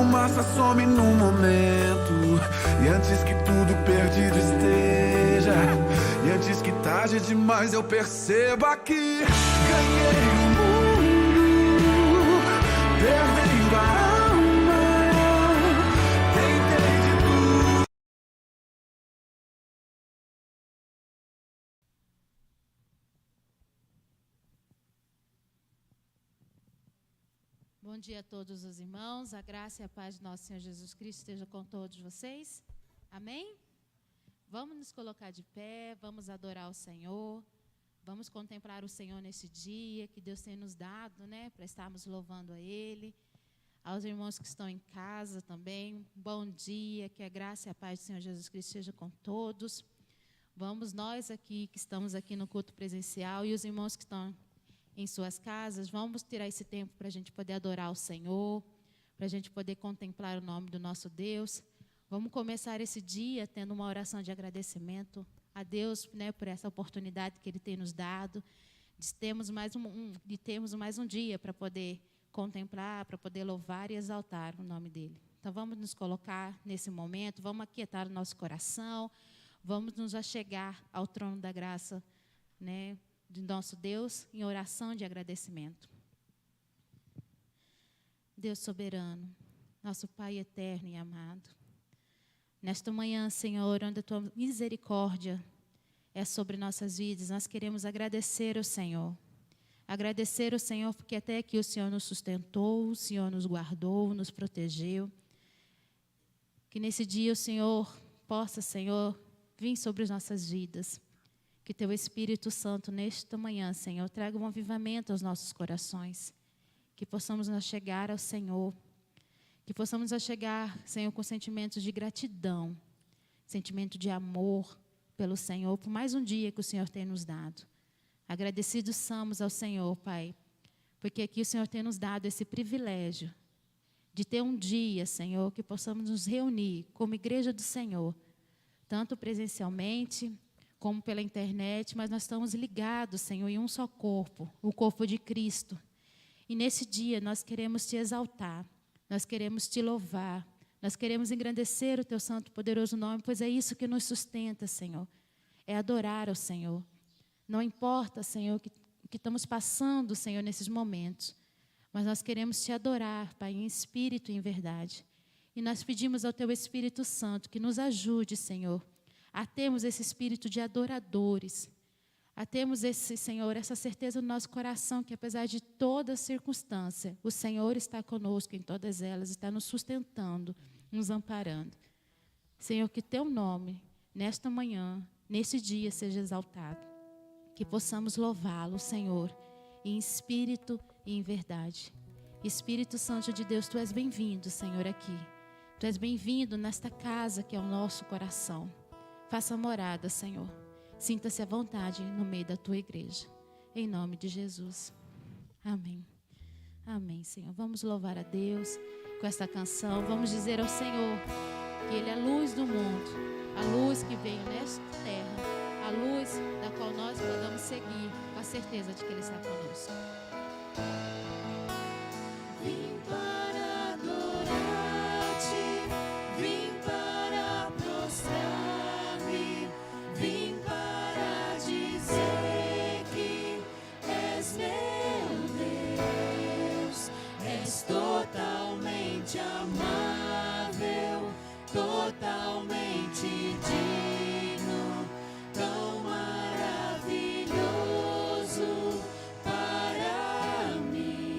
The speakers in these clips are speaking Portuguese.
fumaça some num momento. E antes que tudo perdido esteja, e antes que tarde demais eu perceba que ganhei o mundo, perdendo a alma, tentei de tudo. Bom dia a todos os irmãos, a graça e a paz de nosso Senhor Jesus Cristo esteja com todos vocês, amém? Vamos nos colocar de pé, vamos adorar o Senhor, vamos contemplar o Senhor nesse dia que Deus tem nos dado, né, para estarmos louvando a Ele. Aos irmãos que estão em casa também, bom dia, que a graça e a paz do Senhor Jesus Cristo esteja com todos. Vamos nós aqui, que estamos aqui no culto presencial, e os irmãos que estão em suas casas, vamos tirar esse tempo para a gente poder adorar o Senhor, para a gente poder contemplar o nome do nosso Deus. Vamos começar esse dia tendo uma oração de agradecimento a Deus, né, por essa oportunidade que Ele tem nos dado, de termos mais um dia para poder contemplar, para poder louvar e exaltar o nome dEle. Então vamos nos colocar nesse momento, vamos aquietar o nosso coração, vamos nos achegar ao trono da graça, né, de nosso Deus, em oração de agradecimento. Deus soberano, nosso Pai eterno e amado, nesta manhã, Senhor, onde a Tua misericórdia é sobre nossas vidas, nós queremos agradecer ao Senhor. Agradecer ao Senhor porque até aqui o Senhor nos sustentou, o Senhor nos guardou, nos protegeu. Que nesse dia o Senhor possa, Senhor, vir sobre as nossas vidas. Que Teu Espírito Santo, nesta manhã, Senhor, traga um avivamento aos nossos corações. Que possamos nos chegar ao Senhor. Que possamos nos chegar, Senhor, com sentimentos de gratidão, sentimento de amor pelo Senhor, por mais um dia que o Senhor tem nos dado. Agradecidos somos ao Senhor, Pai, porque aqui o Senhor tem nos dado esse privilégio de ter um dia, Senhor, que possamos nos reunir como igreja do Senhor, tanto presencialmente como pela internet, mas nós estamos ligados, Senhor, em um só corpo, o corpo de Cristo. E nesse dia nós queremos Te exaltar, nós queremos Te louvar, nós queremos engrandecer o Teu santo e poderoso nome, pois é isso que nos sustenta, Senhor, é adorar ao Senhor. Não importa, Senhor, o que estamos passando, Senhor, nesses momentos, mas nós queremos Te adorar, Pai, em espírito e em verdade. E nós pedimos ao Teu Espírito Santo que nos ajude, Senhor, a termos esse espírito de adoradores, a termos esse, Senhor, essa certeza no nosso coração que apesar de toda circunstância, o Senhor está conosco em todas elas, está nos sustentando, nos amparando. Senhor, que Teu nome, nesta manhã, nesse dia, seja exaltado. Que possamos louvá-lo, Senhor, em espírito e em verdade. Espírito Santo de Deus, Tu és bem-vindo, Senhor, aqui. Tu és bem-vindo nesta casa que é o nosso coração. Faça morada, Senhor. Sinta-se à vontade no meio da Tua igreja. Em nome de Jesus. Amém. Amém, Senhor. Vamos louvar a Deus com esta canção. Vamos dizer ao Senhor que Ele é a luz do mundo. A luz que veio nesta terra. A luz da qual nós podemos seguir com a certeza de que Ele está conosco. Vim para adorar-te, vim para prostrar-me, vim para dizer que és meu Deus, és totalmente amável, totalmente digno, tão maravilhoso para mim.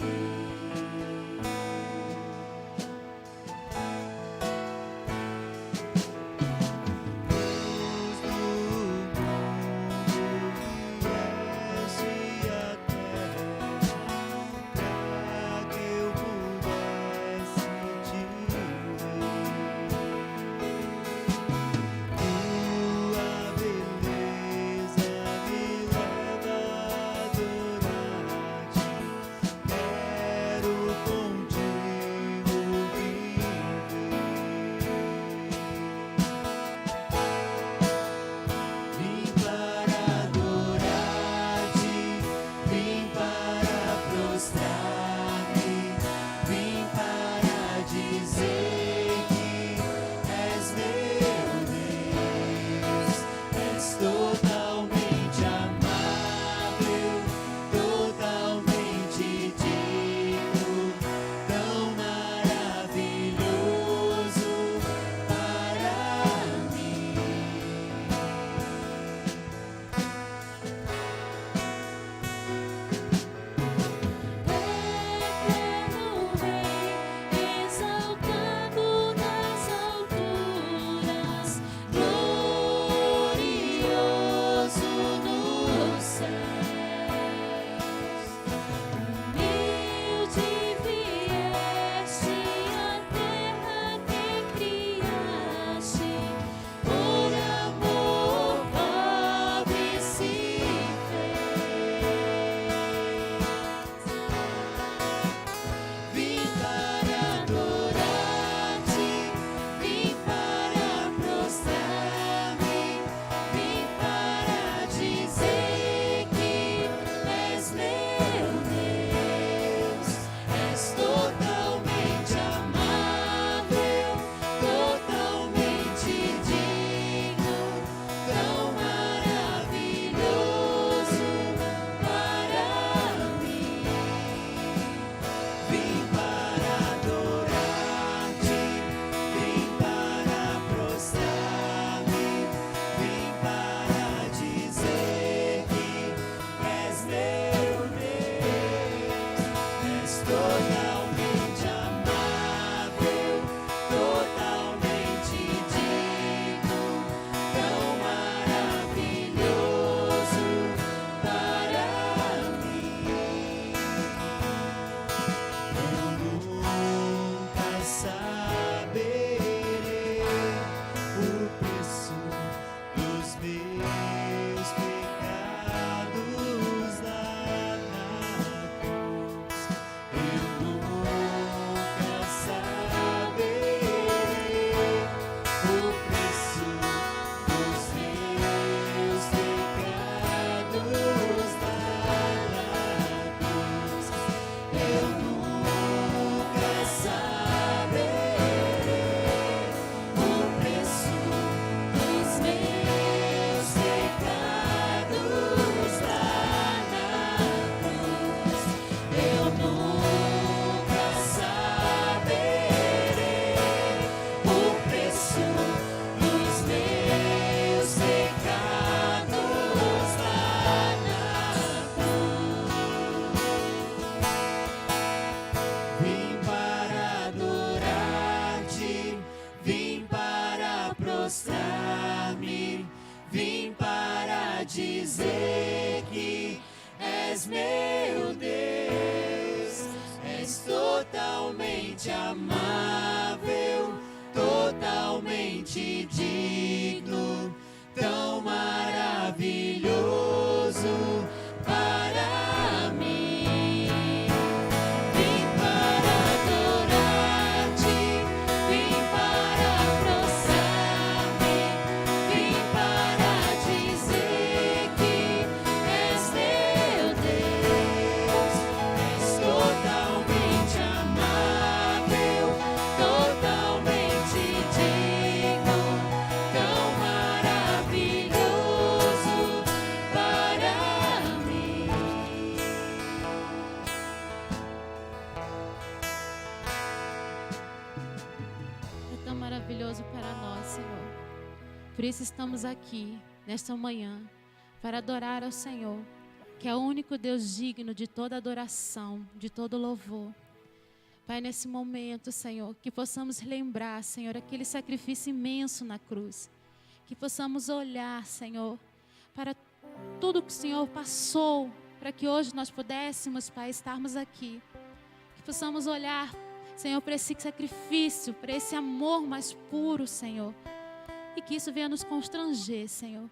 dizer que és meu Deus, és totalmente amável, totalmente digno, tão maravilhoso para mim. Vim para adorar-te, vim para prostrar-me, vim para dizer que és meu Deus, és totalmente amável, totalmente digno, tão maravilhoso para mim. É tão maravilhoso para nós, Senhor. Por isso estamos aqui, nesta manhã, para adorar ao Senhor, que é o único Deus digno de toda adoração, de todo louvor. Pai, nesse momento, Senhor, que possamos lembrar, Senhor, aquele sacrifício imenso na cruz. Que possamos olhar, Senhor, para tudo que o Senhor passou, para que hoje nós pudéssemos, Pai, estarmos aqui. Que possamos olhar, Senhor, para esse sacrifício, para esse amor mais puro, Senhor. E que isso venha nos constranger, Senhor.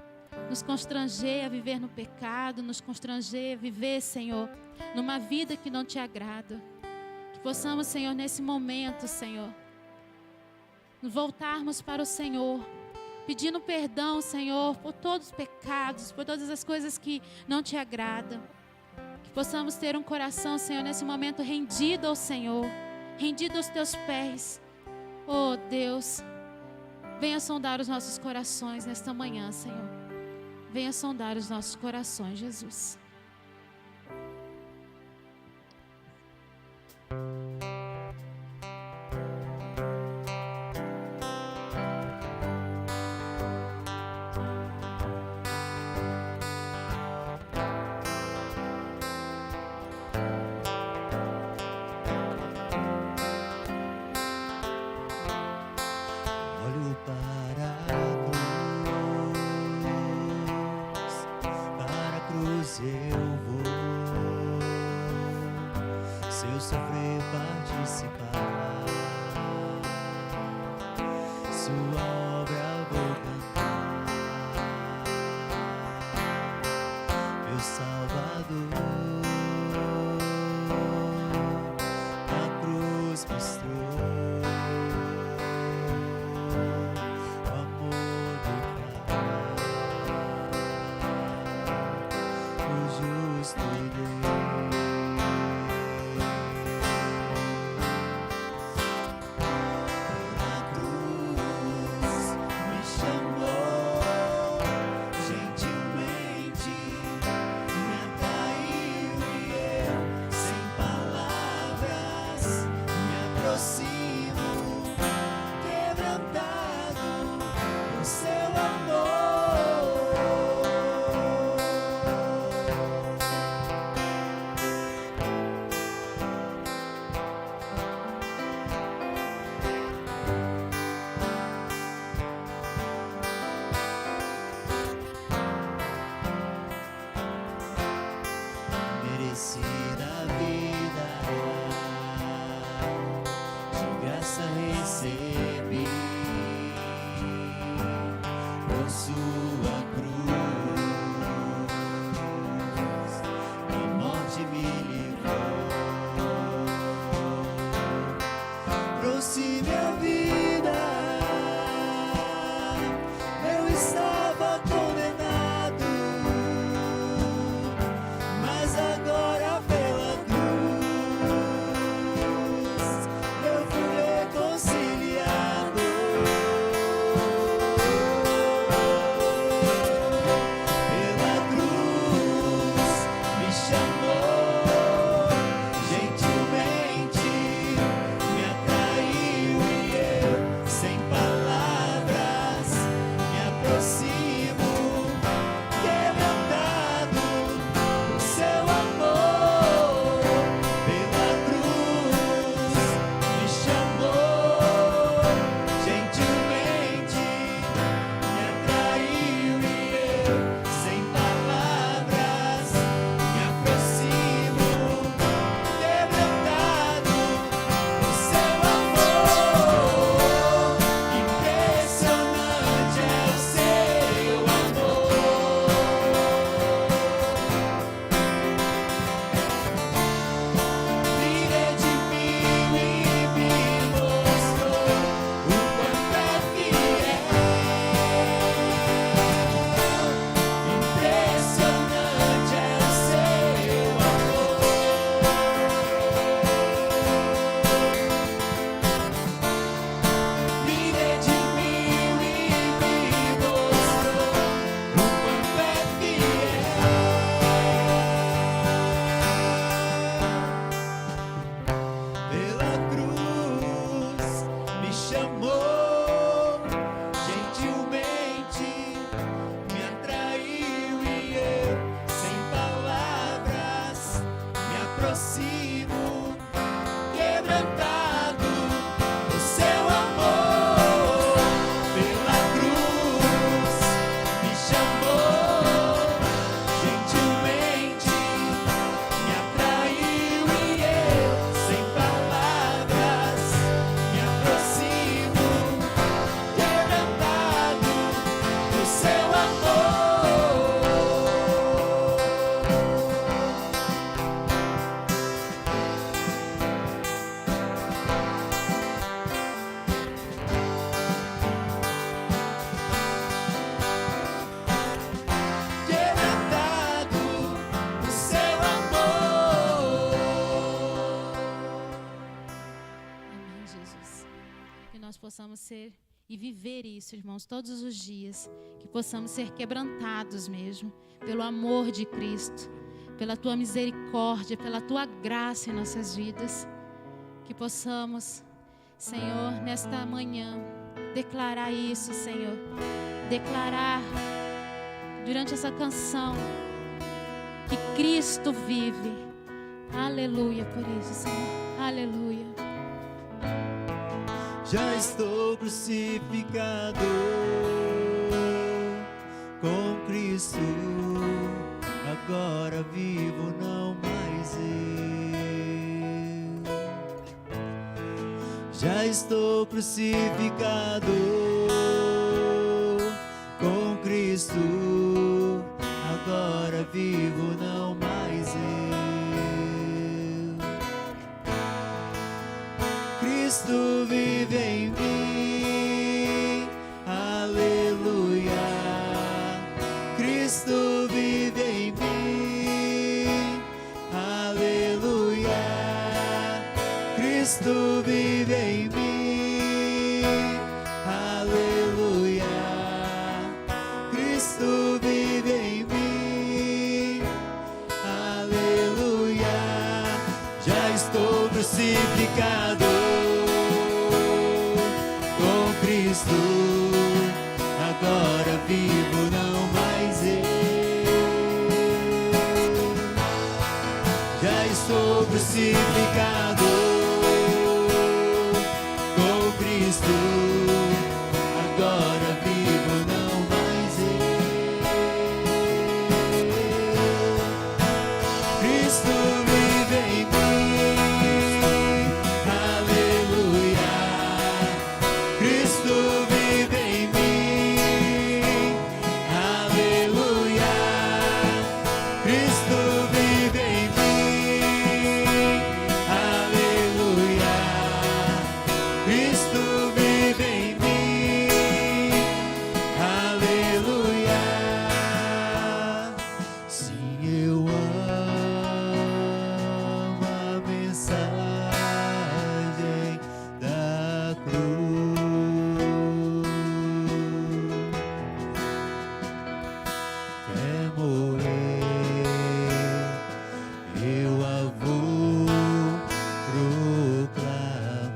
Nos constranger a viver no pecado, nos constranger a viver, Senhor, numa vida que não te agrada. Que possamos, Senhor, nesse momento, Senhor, voltarmos para o Senhor, pedindo perdão, Senhor, por todos os pecados, por todas as coisas que não te agradam. Que possamos ter um coração, Senhor, nesse momento rendido ao Senhor, rendido aos teus pés. Oh, Deus, venha sondar os nossos corações nesta manhã, Senhor. Venha sondar os nossos corações, Jesus. Olho para a cruz eu vou. Se eu sofrer, participar, sua obra vou cantar. Meu Salvador, a cruz mostrou o amor do Pai, o justo Deus. Na cruz me chamou gentilmente, me atraiu e eu, sem palavras, me aproximo, quebrantado por seu amor. Merecida vida, de graça recebi, por sua cruz, a morte me livrou, trouxe minha vida. Eu estava condenado, mas agora pela cruz eu fui reconciliado. Pela cruz me chamou gentilmente, me atraiu e chamou, gentilmente me atraiu e eu, sem palavras, me aproximo, quebrantado do seu amor. Pela cruz me chamou, gentilmente me atraiu e eu, sem palavras, me aproximo, quebrantado do seu amor. Quebrantado do seu amor. Amém, Jesus. Que nós possamos ser e viver isso, irmãos, todos os dias. Que possamos ser quebrantados mesmo pelo amor de Cristo, pela tua misericórdia, pela tua graça em nossas vidas. Que possamos, Senhor, nesta manhã, declarar isso, Senhor. Declarar durante essa canção que Cristo vive. Aleluia por isso, Senhor. Aleluia. Já estou crucificado com Cristo, agora vivo não mais eu. Já estou crucificado com Cristo, agora vivo não mais eu. Cristo vive em mim, aleluia. Cristo vive em mim, aleluia. Cristo vive em mim, aleluia. Cristo vive em mim, aleluia. Já estou crucificado com Cristo, agora vivo não mais eu. Já estou crucificado com Cristo, agora vivo não mais eu. Cristo vive em mim, aleluia. Cristo vive em mim, aleluia. Cristo vive em mim, aleluia. Cristo vive em mim, aleluia. Sim, eu amo a mensagem da cruz. Quer morrer, eu a vou proclamar.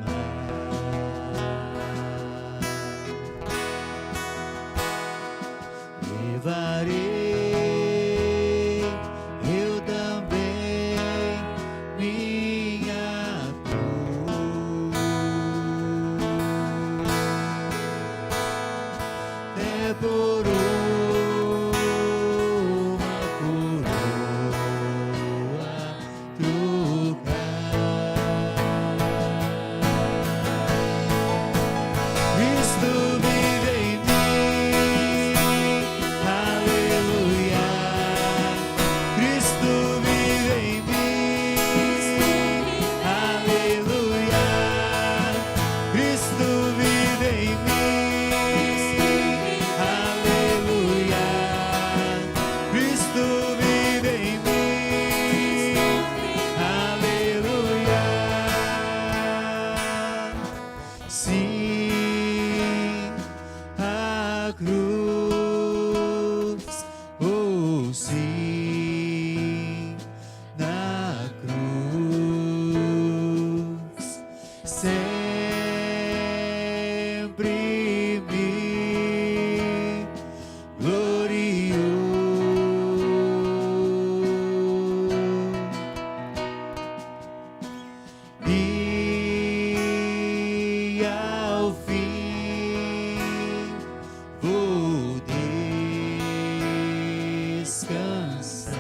Levarei eu também minha cruz, até por uma coroa trocar. Cristo vive em mim, aleluia. Cristo vive em mim, aleluia. Cristo vive em mim, aleluia. Cristo vive em mim, aleluia. Sim, a cruz, oh sim, na cruz, sempre sempre me gloriou. E ao fim vou descansar.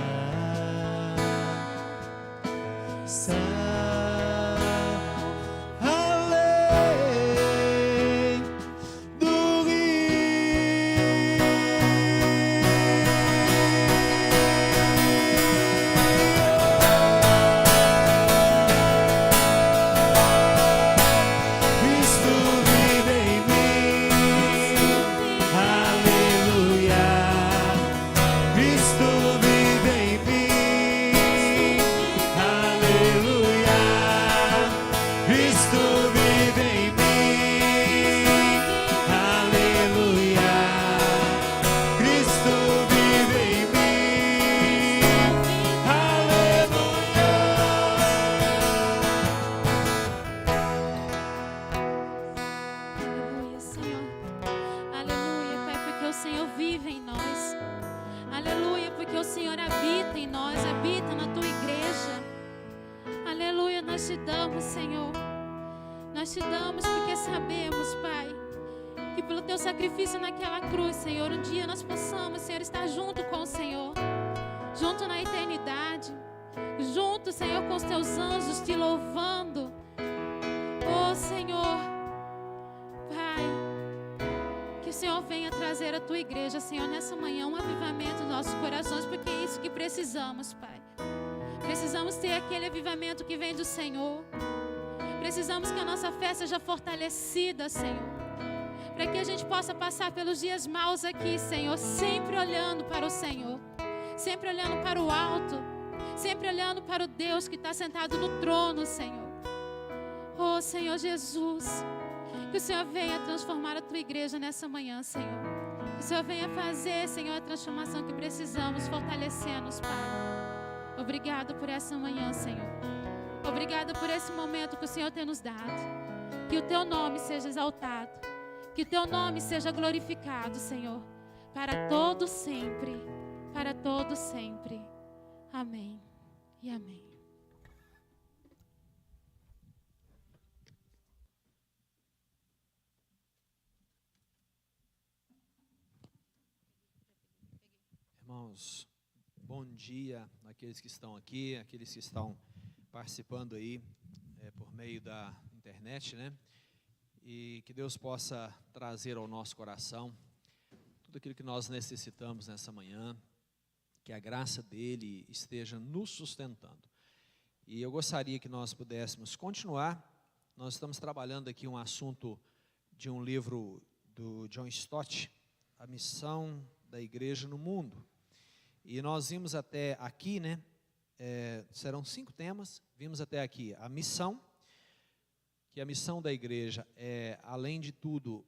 Além do Cristo vive em mim, aleluia. Cristo vive em mim, aleluia. Cristo vive em mim, aleluia. Cristo vive em mim, aleluia. Aleluia, Senhor. Aleluia, Pai, porque o Senhor vive em nós. Aleluia, porque o Senhor habita em nós, habita na tua igreja. Aleluia, nós te damos, Senhor. Nós te damos porque sabemos, Pai, que pelo teu sacrifício naquela cruz, Senhor, um dia nós possamos, Senhor, estar junto com o Senhor, junto na eternidade, junto, Senhor, com os teus anjos te louvando. Oh, Senhor, Pai, que o Senhor venha trazer a tua igreja, Senhor, nessa manhã, um avivamento nos nossos corações, porque é isso que precisamos, Pai. Precisamos ter aquele avivamento que vem do Senhor. Precisamos que a nossa fé seja fortalecida, Senhor, para que a gente possa passar pelos dias maus aqui, Senhor, sempre olhando para o Senhor, sempre olhando para o alto, sempre olhando para o Deus que está sentado no trono, Senhor. Oh, Senhor Jesus, que o Senhor venha transformar a tua igreja nessa manhã, Senhor. Que o Senhor venha fazer, Senhor, a transformação que precisamos, fortalecendo-nos, Pai. Obrigado por essa manhã, Senhor. Obrigado por esse momento que o Senhor tem nos dado. Que o teu nome seja exaltado. Que o teu nome seja glorificado, Senhor. Para todo sempre. Para todo sempre. Amém e amém. Irmãos, bom dia àqueles que estão aqui, àqueles que estão participando aí por meio da internet, né? E que Deus possa trazer ao nosso coração tudo aquilo que nós necessitamos nessa manhã, que a graça dele esteja nos sustentando. E eu gostaria que nós pudéssemos continuar. Nós estamos trabalhando aqui um assunto de um livro do John Stott, A Missão da Igreja no Mundo. E nós vimos até aqui, né? Serão 5 temas. Vimos até aqui a missão, que a missão da igreja é, além de tudo,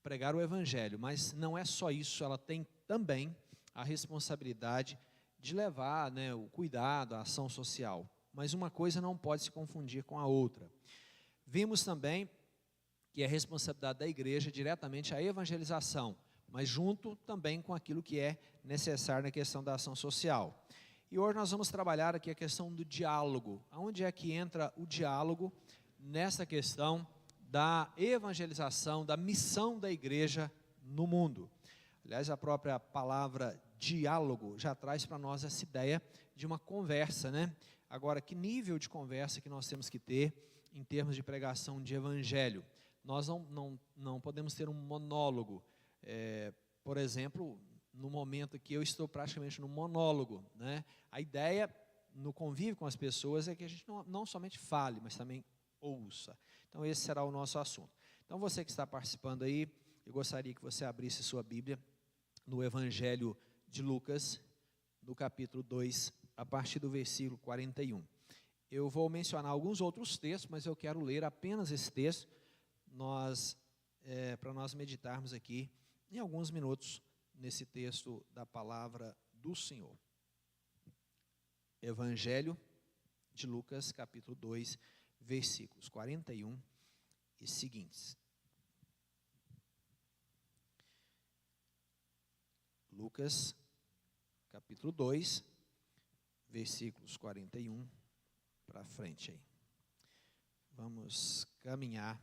pregar o evangelho, mas não é só isso, ela tem também a responsabilidade de levar, né, o cuidado, a ação social. Mas uma coisa não pode se confundir com a outra. Vimos também que a responsabilidade da igreja é diretamente a evangelização, mas junto também com aquilo que é necessário na questão da ação social. E hoje nós vamos trabalhar aqui a questão do diálogo. Onde é que entra o diálogo nessa questão da evangelização, da missão da igreja no mundo? Aliás, a própria palavra diálogo já traz para nós essa ideia de uma conversa, né? Agora, que nível de conversa que nós temos que ter em termos de pregação de evangelho? Nós não podemos ter um monólogo. Por exemplo, no momento que eu estou praticamente no monólogo, né? A ideia no convívio com as pessoas é que a gente não somente fale, mas também ouça. Então esse será o nosso assunto. Então você que está participando aí, eu gostaria que você abrisse sua Bíblia no Evangelho de Lucas, no capítulo 2, a partir do versículo 41. Eu vou mencionar alguns outros textos, mas eu quero ler apenas esse texto, para nós meditarmos aqui em alguns minutos nesse texto da palavra do Senhor. Evangelho de Lucas, capítulo 2, versículos 41 e seguintes. Lucas, capítulo 2, versículos 41 para frente aí. Vamos caminhar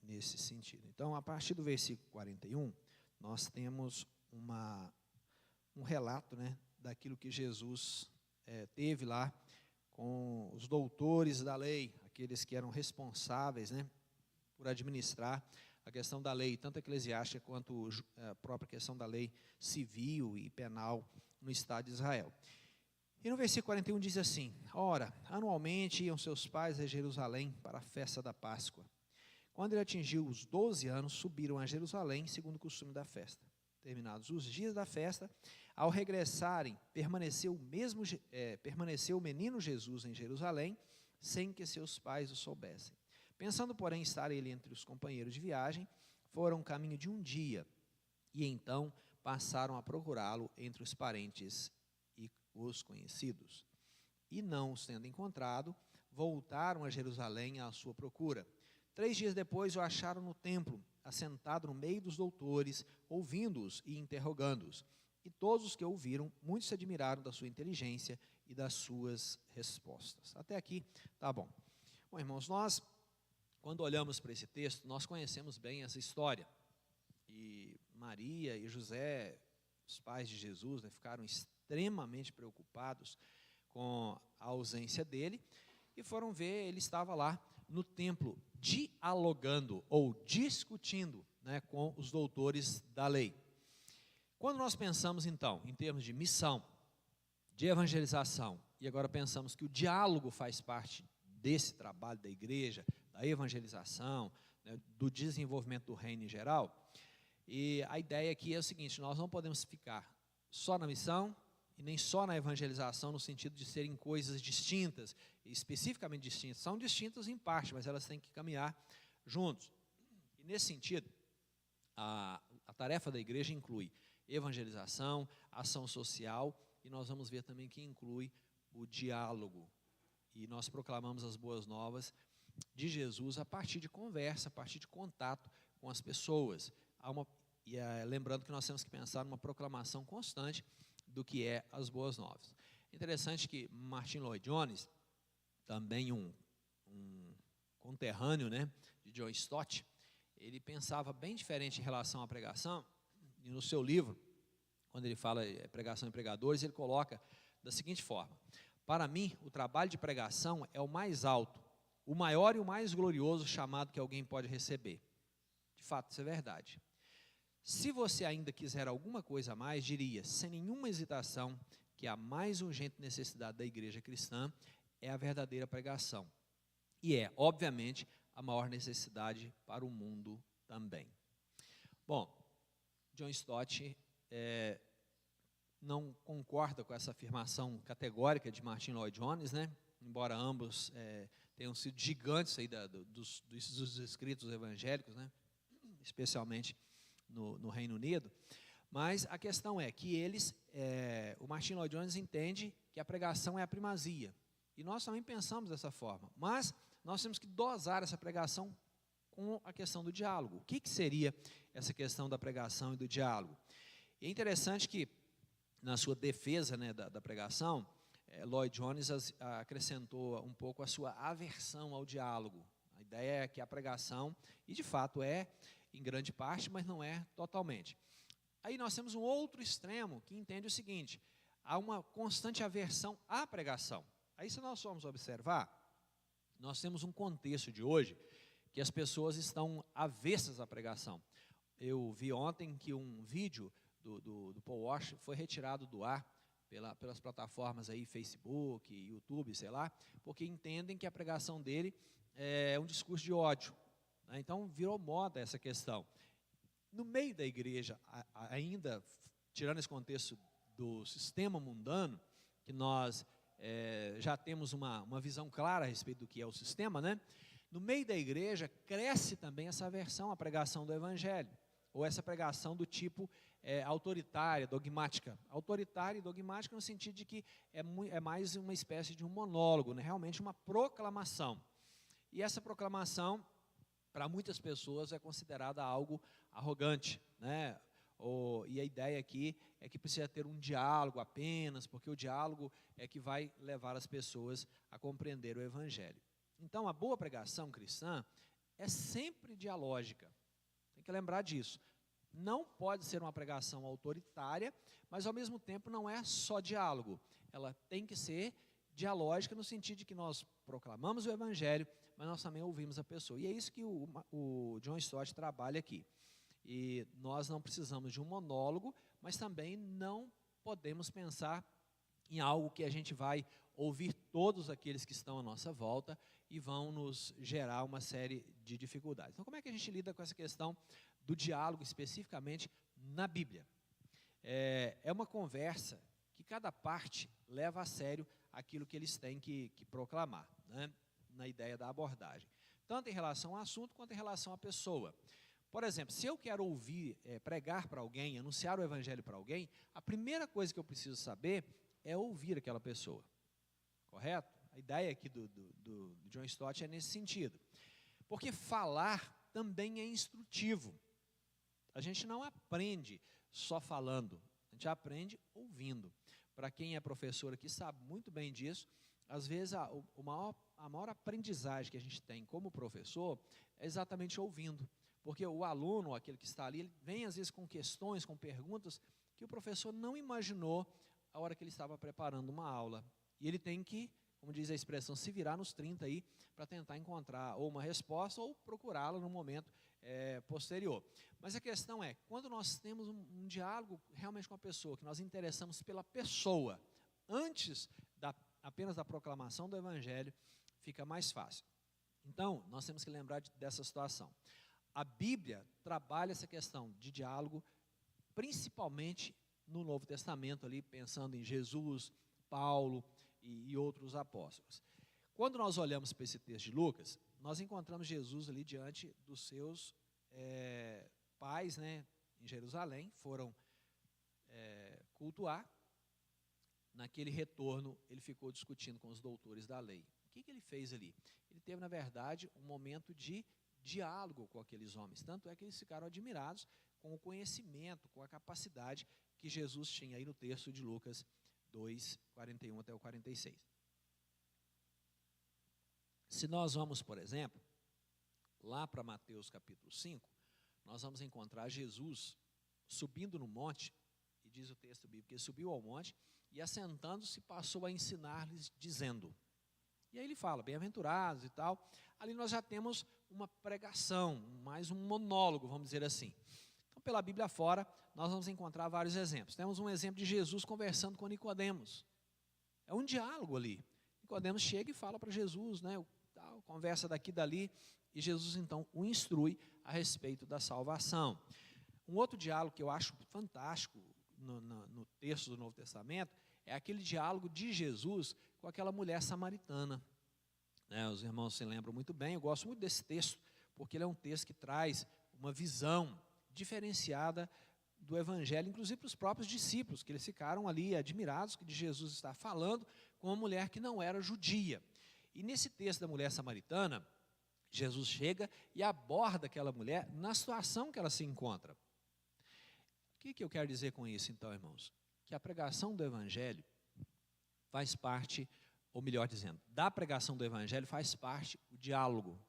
nesse sentido. Então, a partir do versículo 41, nós temos um relato, né, daquilo que Jesus teve lá com os doutores da lei, aqueles que eram responsáveis, né, por administrar a questão da lei, tanto eclesiástica quanto a própria questão da lei civil e penal no Estado de Israel. E no versículo 41 diz assim: ora, anualmente iam seus pais a Jerusalém para a festa da Páscoa. Quando ele atingiu os 12 anos, subiram a Jerusalém, segundo o costume da festa. Terminados os dias da festa, ao regressarem, permaneceu o menino Jesus em Jerusalém, sem que seus pais o soubessem. Pensando, porém, estar ele entre os companheiros de viagem, foram caminho de um dia, e então passaram a procurá-lo entre os parentes e os conhecidos. E não os tendo encontrado, voltaram a Jerusalém à sua procura. 3 dias depois o acharam no templo, assentado no meio dos doutores, ouvindo-os e interrogando-os. E todos os que ouviram, muitos se admiraram da sua inteligência e das suas respostas. Até aqui, tá bom. Bom, irmãos, nós, quando olhamos para esse texto, nós conhecemos bem essa história. E Maria e José, os pais de Jesus, né, ficaram extremamente preocupados com a ausência dele, e foram ver, ele estava lá no templo, dialogando ou discutindo, né, com os doutores da lei. Quando nós pensamos, então, em termos de missão, de evangelização, e agora pensamos que o diálogo faz parte desse trabalho da igreja, da evangelização, né, do desenvolvimento do reino em geral, e a ideia aqui é o seguinte: nós não podemos ficar só na missão e nem só na evangelização, no sentido de serem coisas distintas, especificamente distintas. São distintas em parte, mas elas têm que caminhar juntos. E nesse sentido, a tarefa da igreja inclui evangelização, ação social, e nós vamos ver também que inclui o diálogo. E nós proclamamos as boas novas de Jesus a partir de conversa, a partir de contato com as pessoas. Lembrando que nós temos que pensar numa proclamação constante do que é as boas novas. Interessante que Martin Lloyd-Jones, também um conterrâneo, né, de John Stott, ele pensava bem diferente em relação à pregação, e no seu livro, quando ele fala pregação e pregadores, ele coloca da seguinte forma: para mim, o trabalho de pregação é o mais alto, o maior e o mais glorioso chamado que alguém pode receber. De fato, isso é verdade. Se você ainda quiser alguma coisa a mais, diria, sem nenhuma hesitação, que a mais urgente necessidade da igreja cristã é a verdadeira pregação. E é, obviamente, a maior necessidade para o mundo também. Bom, John Stott não concorda com essa afirmação categórica de Martin Lloyd-Jones, né? Embora ambos tenham sido gigantes aí dos escritos evangélicos, né? Especialmente no Reino Unido, mas a questão é que o Martin Lloyd-Jones entende que a pregação é a primazia, e nós também pensamos dessa forma, mas nós temos que dosar essa pregação com a questão do diálogo. O que seria essa questão da pregação e do diálogo? E é interessante que, na sua defesa, né, da pregação, Lloyd-Jones acrescentou um pouco a sua aversão ao diálogo. A ideia é que a pregação, e de fato em grande parte, mas não é totalmente. Aí nós temos um outro extremo que entende o seguinte: há uma constante aversão à pregação. Aí, se nós formos observar, nós temos um contexto de hoje que as pessoas estão avessas à pregação. Eu vi ontem que um vídeo do Paul Walsh foi retirado do ar pelas plataformas aí, Facebook, YouTube, sei lá, porque entendem que a pregação dele é um discurso de ódio. Então, virou moda essa questão. No meio da igreja, ainda, tirando esse contexto do sistema mundano, que nós já temos uma visão clara a respeito do que é o sistema, né? No meio da igreja, cresce também essa aversão à pregação do evangelho, ou essa pregação do tipo autoritária, dogmática. Autoritária e dogmática no sentido de que é mais uma espécie de um monólogo, né? Realmente uma proclamação. E essa proclamação, para muitas pessoas, é considerada algo arrogante, né? e a ideia aqui é que precisa ter um diálogo apenas, porque o diálogo é que vai levar as pessoas a compreender o Evangelho. Então, a boa pregação cristã é sempre dialógica. Tem que lembrar disso. Não pode ser uma pregação autoritária, mas ao mesmo tempo não é só diálogo. Ela tem que ser dialógica no sentido de que nós proclamamos o Evangelho, mas nós também ouvimos a pessoa. E é isso que o John Stott trabalha aqui. E nós não precisamos de um monólogo, mas também não podemos pensar em algo que a gente vai ouvir todos aqueles que estão à nossa volta e vão nos gerar uma série de dificuldades. Então, como é que a gente lida com essa questão do diálogo especificamente na Bíblia? É uma conversa que cada parte leva a sério aquilo que eles têm que proclamar, né, na ideia da abordagem, tanto em relação ao assunto quanto em relação à pessoa. Por exemplo, se eu quero pregar para alguém, anunciar o Evangelho para alguém, a primeira coisa que eu preciso saber é ouvir aquela pessoa, correto? A ideia aqui do John Stott é nesse sentido, porque falar também é instrutivo. A gente não aprende só falando, a gente aprende ouvindo. Para quem é professor aqui sabe muito bem disso. Às vezes a maior aprendizagem que a gente tem como professor é exatamente ouvindo. Porque o aluno, aquele que está ali, ele vem às vezes com questões, com perguntas que o professor não imaginou a hora que ele estava preparando uma aula. E ele tem que, como diz a expressão, se virar nos 30 aí para tentar encontrar ou uma resposta ou procurá-la no momento posterior. Mas a questão é, quando nós temos um diálogo realmente com a pessoa, que nós interessamos pela pessoa, antes apenas da proclamação do Evangelho, fica mais fácil. Então, nós temos que lembrar dessa situação. A Bíblia trabalha essa questão de diálogo, principalmente no Novo Testamento, ali, pensando em Jesus, Paulo e outros apóstolos. Quando nós olhamos para esse texto de Lucas, nós encontramos Jesus ali diante dos seus pais, né, em Jerusalém, foram cultuar. Naquele retorno, ele ficou discutindo com os doutores da lei. O que ele fez ali? Ele teve, na verdade, um momento de diálogo com aqueles homens. Tanto é que eles ficaram admirados com o conhecimento, com a capacidade que Jesus tinha aí no texto de Lucas 2, 41 até o 46. Se nós vamos, por exemplo, lá para Mateus capítulo 5, nós vamos encontrar Jesus subindo no monte, e diz o texto bíblico que ele subiu ao monte, e assentando-se passou a ensinar-lhes, dizendo. E aí ele fala, bem-aventurados e tal. Ali nós já temos uma pregação, mais um monólogo, vamos dizer assim. Então, pela Bíblia fora, nós vamos encontrar vários exemplos. Temos um exemplo de Jesus conversando com Nicodemos. É um diálogo ali. Nicodemos chega e fala para Jesus, né, conversa daqui e dali, e Jesus então o instrui a respeito da salvação. Um outro diálogo que eu acho fantástico no texto do Novo Testamento é aquele diálogo de Jesus com aquela mulher samaritana. Os irmãos se lembram muito bem, eu gosto muito desse texto, porque ele é um texto que traz uma visão diferenciada do Evangelho, inclusive para os próprios discípulos, que eles ficaram ali admirados de Jesus estar falando com uma mulher que não era judia. E nesse texto da mulher samaritana, Jesus chega e aborda aquela mulher na situação que ela se encontra. O que eu quero dizer com isso, então, irmãos? Que a pregação do Evangelho faz parte, ou melhor dizendo, da pregação do Evangelho faz parte o diálogo.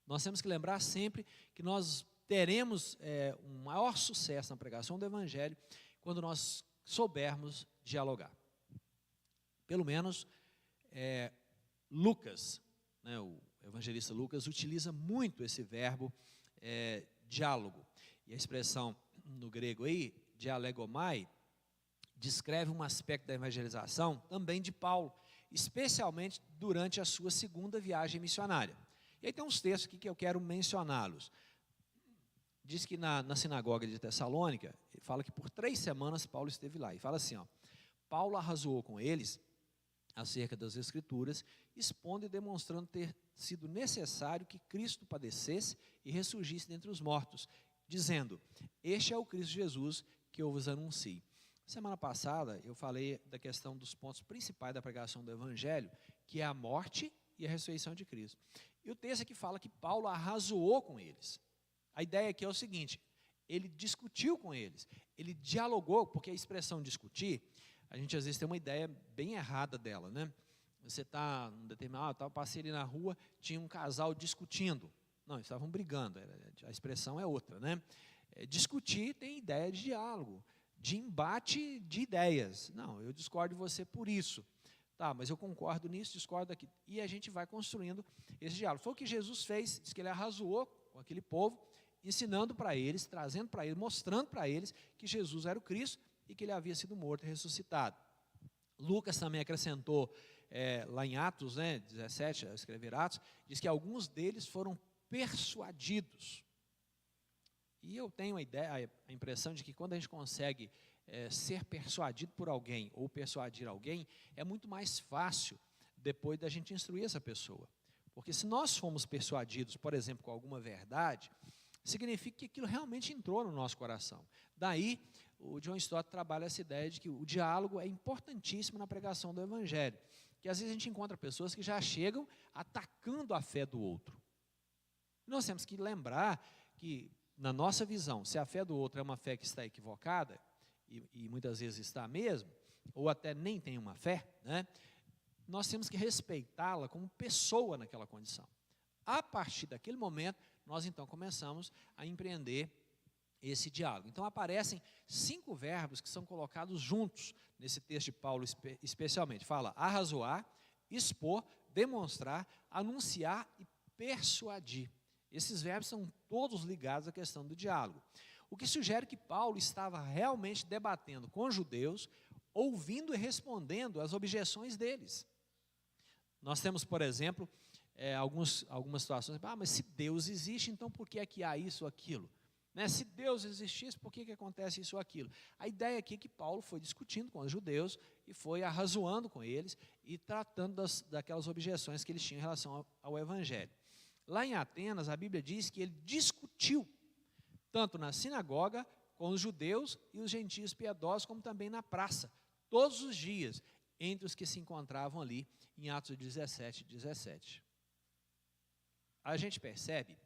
Nós temos que lembrar sempre que nós teremos um maior sucesso na pregação do Evangelho quando nós soubermos dialogar. Pelo menos Lucas, né, o evangelista Lucas, utiliza muito esse verbo diálogo. E a expressão no grego aí, dialegomai, descreve um aspecto da evangelização também de Paulo, especialmente durante a sua segunda viagem missionária. E aí tem uns textos aqui que eu quero mencioná-los. Diz que na sinagoga de Tessalônica, ele fala que por 3 semanas Paulo esteve lá. E fala assim, Paulo arrazoou com eles acerca das Escrituras, expondo e demonstrando ter sido necessário que Cristo padecesse e ressurgisse dentre os mortos, dizendo, este é o Cristo Jesus que eu vos anuncio. Semana passada eu falei da questão dos pontos principais da pregação do Evangelho, que é a morte e a ressurreição de Cristo. E o texto aqui fala que Paulo arrazoou com eles. A ideia aqui é o seguinte, ele discutiu com eles, ele dialogou, porque a expressão discutir, a gente às vezes tem uma ideia bem errada dela, né? Você está num determinado, eu passei ali na rua, tinha um casal discutindo. Não, eles estavam brigando, a expressão é outra, né? Discutir tem ideia de diálogo, de embate de ideias. Não, eu discordo de você por isso. Tá, mas eu concordo nisso, discordo aqui. E a gente vai construindo esse diálogo. Foi o que Jesus fez, diz que ele arrazoou com aquele povo, ensinando para eles, trazendo para eles, mostrando para eles que Jesus era o Cristo e que ele havia sido morto e ressuscitado. Lucas também acrescentou, lá em Atos, né, 17, ao escrever Atos, diz que alguns deles foram persuadidos. E eu tenho a impressão de que quando a gente consegue ser persuadido por alguém ou persuadir alguém, é muito mais fácil depois da gente instruir essa pessoa. Porque se nós fomos persuadidos, por exemplo, com alguma verdade, significa que aquilo realmente entrou no nosso coração. Daí, o John Stott trabalha essa ideia de que o diálogo é importantíssimo na pregação do Evangelho. Que às vezes a gente encontra pessoas que já chegam atacando a fé do outro. Nós temos que lembrar que, na nossa visão, se a fé do outro é uma fé que está equivocada, e muitas vezes está mesmo, ou até nem tem uma fé, né, nós temos que respeitá-la como pessoa naquela condição. A partir daquele momento, nós então começamos a empreender esse diálogo. Então aparecem 5 verbos que são colocados juntos nesse texto de Paulo especialmente. Fala arrazoar, expor, demonstrar, anunciar e persuadir. Esses verbos são todos ligados à questão do diálogo. O que sugere que Paulo estava realmente debatendo com os judeus, ouvindo e respondendo às objeções deles. Nós temos, por exemplo, algumas situações, mas se Deus existe, então por que é que há isso ou aquilo? Né? Se Deus existisse, por que acontece isso ou aquilo? A ideia aqui é que Paulo foi discutindo com os judeus e foi arrazoando com eles e tratando daquelas objeções que eles tinham em relação ao Evangelho. Lá em Atenas, a Bíblia diz que ele discutiu, tanto na sinagoga, com os judeus e os gentios piedosos, como também na praça, todos os dias, entre os que se encontravam ali, em Atos 17. A gente percebe,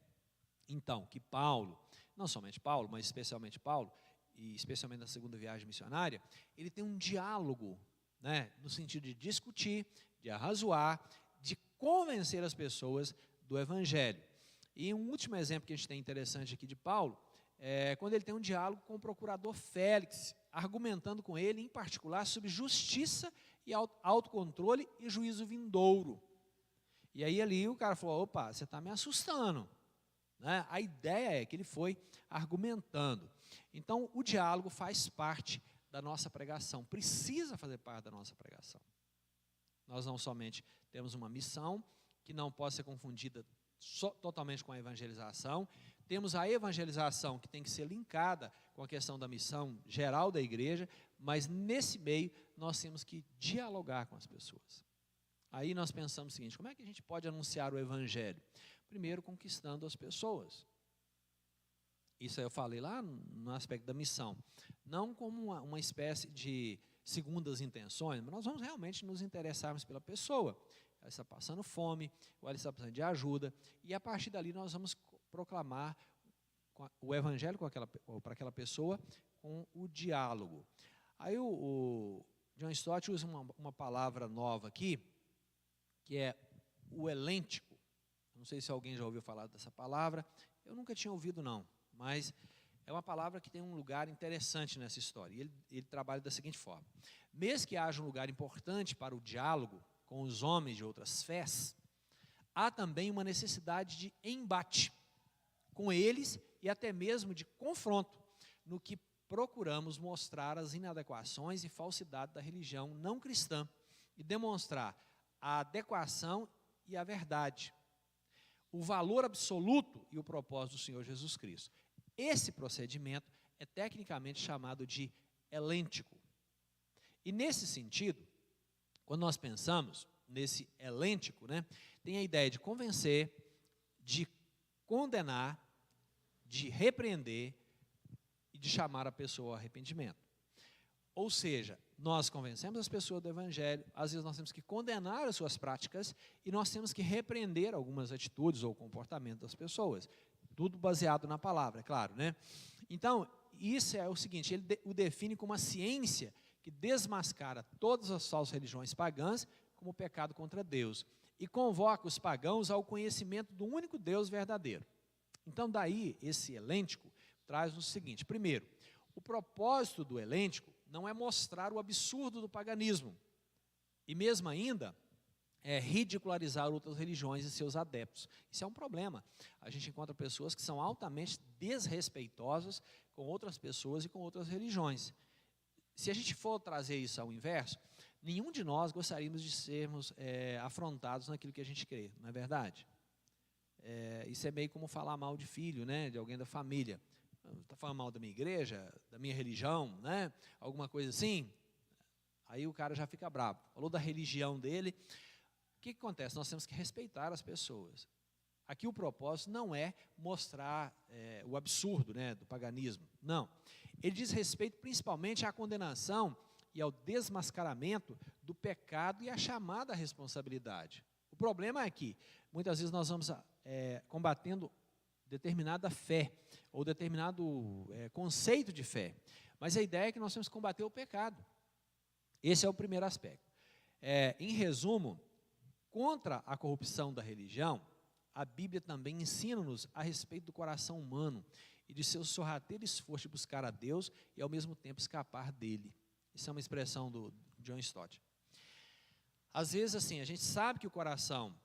então, que Paulo, não somente Paulo, mas especialmente Paulo, e especialmente na segunda viagem missionária, ele tem um diálogo, né, no sentido de discutir, de arrazoar, de convencer as pessoas do Evangelho. E um último exemplo que a gente tem interessante aqui de Paulo, é quando ele tem um diálogo com o procurador Félix, argumentando com ele, em particular, sobre justiça e autocontrole e juízo vindouro. E aí ali o cara falou, opa, você está me assustando. Né? A ideia é que ele foi argumentando. Então, o diálogo faz parte da nossa pregação, precisa fazer parte da nossa pregação. Nós não somente temos uma missão, que não pode ser confundida totalmente com a evangelização, temos a evangelização que tem que ser linkada com a questão da missão geral da igreja, mas nesse meio nós temos que dialogar com as pessoas. Aí nós pensamos o seguinte, como é que a gente pode anunciar o Evangelho? Primeiro, conquistando as pessoas. Isso aí eu falei lá no aspecto da missão. Não como uma espécie de segundas intenções, mas nós vamos realmente nos interessarmos pela pessoa. Ela está passando fome, ou ela está precisando de ajuda, e a partir dali nós vamos proclamar o Evangelho para aquela pessoa com o diálogo. Aí o John Stott usa uma palavra nova aqui, que é o elêntico. Não sei se alguém já ouviu falar dessa palavra, eu nunca tinha ouvido não, mas é uma palavra que tem um lugar interessante nessa história. E ele trabalha da seguinte forma, mesmo que haja um lugar importante para o diálogo com os homens de outras fés, há também uma necessidade de embate com eles e até mesmo de confronto, no que procuramos mostrar as inadequações e falsidade da religião não cristã e demonstrar a adequação e a verdade, o valor absoluto e o propósito do Senhor Jesus Cristo. Esse procedimento é tecnicamente chamado de helêntico. E nesse sentido, quando nós pensamos nesse helêntico, né, tem a ideia de convencer, de condenar, de repreender e de chamar a pessoa ao arrependimento. Ou seja, nós convencemos as pessoas do Evangelho, às vezes nós temos que condenar as suas práticas e nós temos que repreender algumas atitudes ou comportamento das pessoas. Tudo baseado na palavra, é claro, né? Então, isso é o seguinte, ele o define como uma ciência que desmascara todas as falsas religiões pagãs como pecado contra Deus e convoca os pagãos ao conhecimento do único Deus verdadeiro. Então, daí, esse helêntico traz o seguinte: primeiro, o propósito do helêntico não é mostrar o absurdo do paganismo, e mesmo ainda é ridicularizar outras religiões e seus adeptos. Isso é um problema. A gente encontra pessoas que são altamente desrespeitosas com outras pessoas e com outras religiões. Se a gente for trazer isso ao inverso, nenhum de nós gostaríamos de sermos afrontados naquilo que a gente crê, não é verdade? Isso é meio como falar mal de filho, né, de alguém da família. Está falando mal da minha igreja, da minha religião, né, alguma coisa assim? Aí o cara já fica bravo. Falou da religião dele. O que acontece? Nós temos que respeitar as pessoas. Aqui o propósito não é mostrar o absurdo, né, do paganismo. Não. Ele diz respeito principalmente à condenação e ao desmascaramento do pecado e à chamada à responsabilidade. O problema é que, muitas vezes, nós vamos combatendo determinada fé, ou determinado conceito de fé. Mas a ideia é que nós temos que combater o pecado. Esse é o primeiro aspecto. Em resumo, contra a corrupção da religião, a Bíblia também ensina-nos a respeito do coração humano e de seu sorrateiro esforço de buscar a Deus e, ao mesmo tempo, escapar dele. Isso é uma expressão do John Stott. Às vezes, assim, a gente sabe que o coração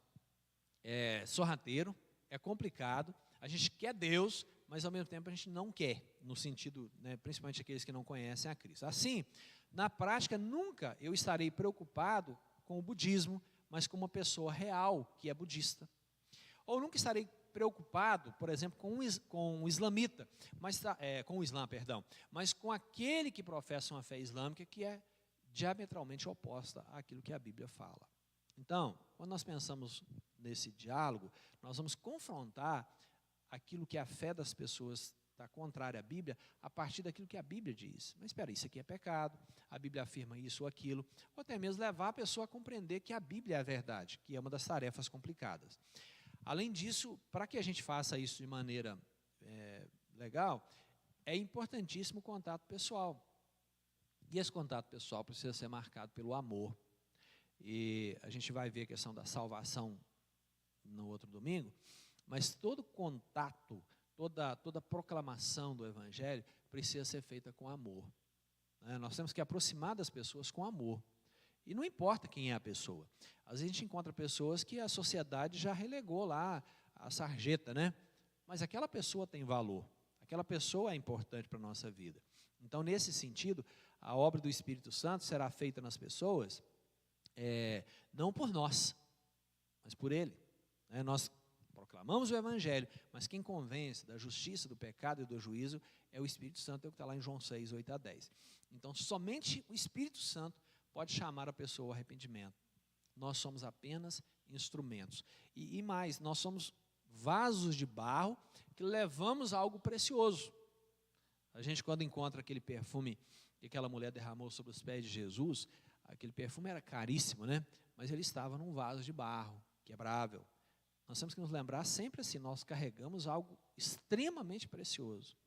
é sorrateiro, é complicado, a gente quer Deus, mas, ao mesmo tempo, a gente não quer, no sentido, né, principalmente aqueles que não conhecem a Cristo. Assim, na prática, nunca eu estarei preocupado com o budismo, mas com uma pessoa real que é budista. Ou nunca estarei preocupado, por exemplo, com o islamita, com o Islã, perdão, mas com aquele que professa uma fé islâmica que é diametralmente oposta àquilo que a Bíblia fala. Então, quando nós pensamos nesse diálogo, nós vamos confrontar aquilo que a fé das pessoas está contrária à Bíblia, a partir daquilo que a Bíblia diz. Mas espera, isso aqui é pecado, a Bíblia afirma isso ou aquilo, ou até mesmo levar a pessoa a compreender que a Bíblia é a verdade, que é uma das tarefas complicadas. Além disso, para que a gente faça isso de maneira legal, é importantíssimo o contato pessoal. E esse contato pessoal precisa ser marcado pelo amor. E a gente vai ver a questão da salvação no outro domingo, mas todo contato, toda proclamação do Evangelho precisa ser feita com amor. Nós temos que aproximar das pessoas com amor. E não importa quem é a pessoa. Às vezes a gente encontra pessoas que a sociedade já relegou lá a sarjeta, né? Mas aquela pessoa tem valor. Aquela pessoa é importante para a nossa vida. Então, nesse sentido, a obra do Espírito Santo será feita nas pessoas, não por nós, mas por Ele. Nós proclamamos o Evangelho, mas quem convence da justiça, do pecado e do juízo é o Espírito Santo, é o que está lá em João 6, 8 a 10. Então, somente o Espírito Santo pode chamar a pessoa ao arrependimento. Nós somos apenas instrumentos. E mais, nós somos vasos de barro que levamos algo precioso. A gente, quando encontra aquele perfume que aquela mulher derramou sobre os pés de Jesus, aquele perfume era caríssimo, né? Mas ele estava num vaso de barro, quebrável. Nós temos que nos lembrar sempre assim, nós carregamos algo extremamente precioso,